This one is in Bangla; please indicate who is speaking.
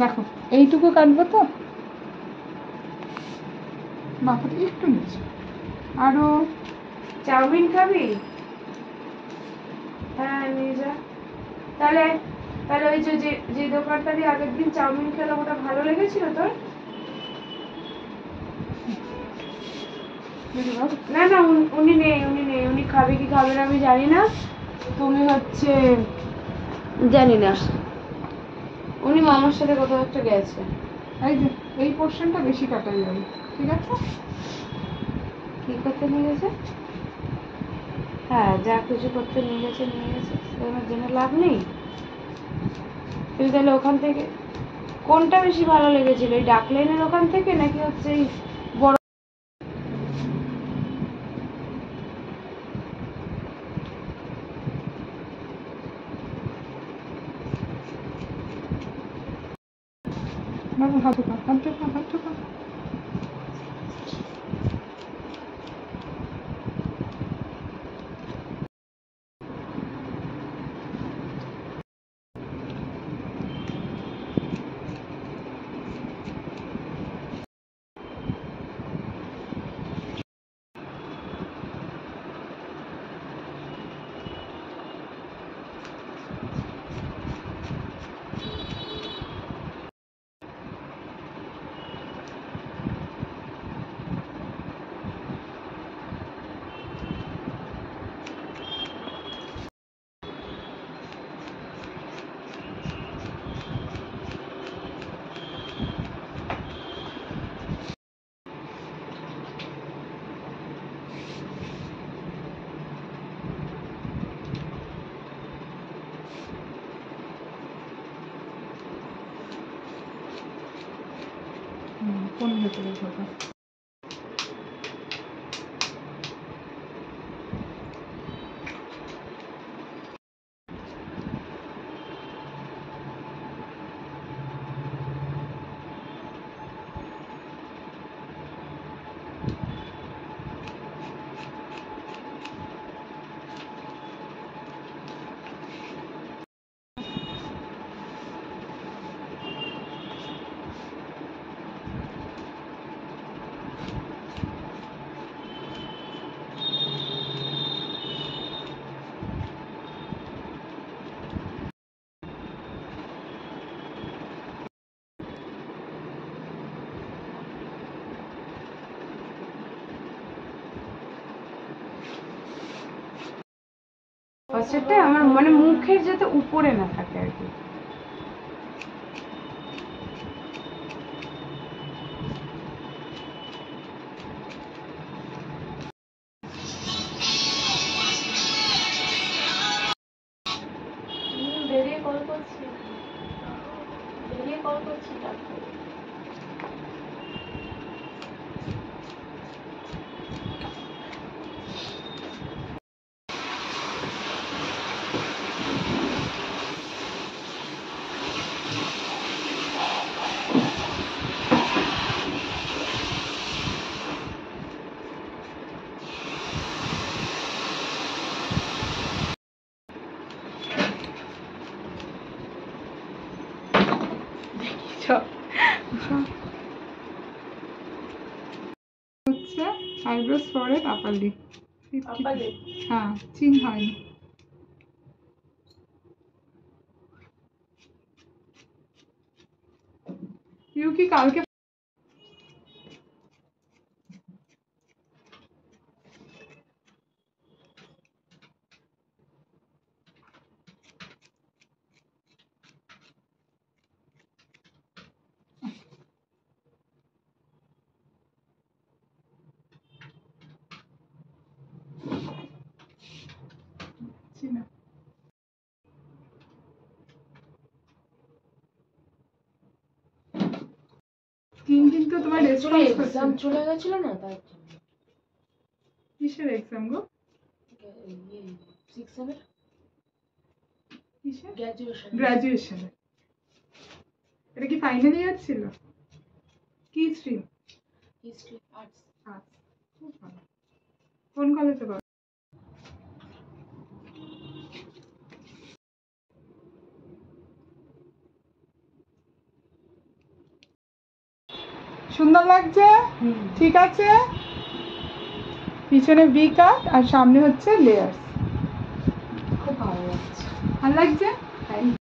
Speaker 1: দেখো এইটুকু কাটবো তো, মাথাটা একটু নিচে। আরো
Speaker 2: চাউমিন খাবি? হ্যাঁ নিয়ে যা। তাহলে তাহলে ওই যে যে দোকানটা দিয়ে আগের দিন চাউমিন খেলাম ওটা ভালো লেগেছিল তোর? না না উনি নেই, উনি খাবে কি খাবে না আমি জানি না। তুমি হচ্ছে জানি না, উনি মামার সাথে কোথাও একটা গেছে।
Speaker 1: এই যে এই পোর্শনটা বেশি কাটা যাবে, ঠিক আছে?
Speaker 2: কি করতে নিয়ে গেছে? হ্যাঁ যা কিছু করতে নিয়ে গেছে আমার জেনে লাভ নেই। তুমি তাহলে ওখান থেকে কোনটা বেশি ভালো লেগেছিল, এই ডাকলাইনের ওখান থেকে নাকি হচ্ছে এই বড়?
Speaker 1: বাবু হাত ঢোকা, হাত ঢোকা, হাত ঢোকা। কোন ভেতরে ঢোকা?
Speaker 2: সেটা আমার মানে মুখের যাতে উপরে না থাকে আর কি। বেরিয়ে কল করছি,
Speaker 1: হচ্ছে আইব্রোস ফরহেড আপার লিপ। হ্যাঁ চিন হয়নি। ইউ কি কালকে না? স্কিন কিন্তু তোমার রেসপন্স করছে।
Speaker 2: এক্সাম চলে গেছিল না তার জন্য।
Speaker 1: কিসের এক্সাম গো?
Speaker 2: 6 এর
Speaker 1: কিসের?
Speaker 2: গ্র্যাজুয়েশন।
Speaker 1: গ্রাজুয়েশন। এটা কি ফাইনাল ইয়ার ছিল? কি স্ট্রিম?
Speaker 2: History arts.
Speaker 1: আচ্ছা, খুব ভালো। কোন কলেজে পড়ো? সুন্দর লাগছে? ঠিক আছে। পিছনে ভি কাট আর সামনে হচ্ছে লেয়ার্স।
Speaker 2: খুব ভালো লাগছে।
Speaker 1: ভালো লাগছে?
Speaker 2: থ্যাংক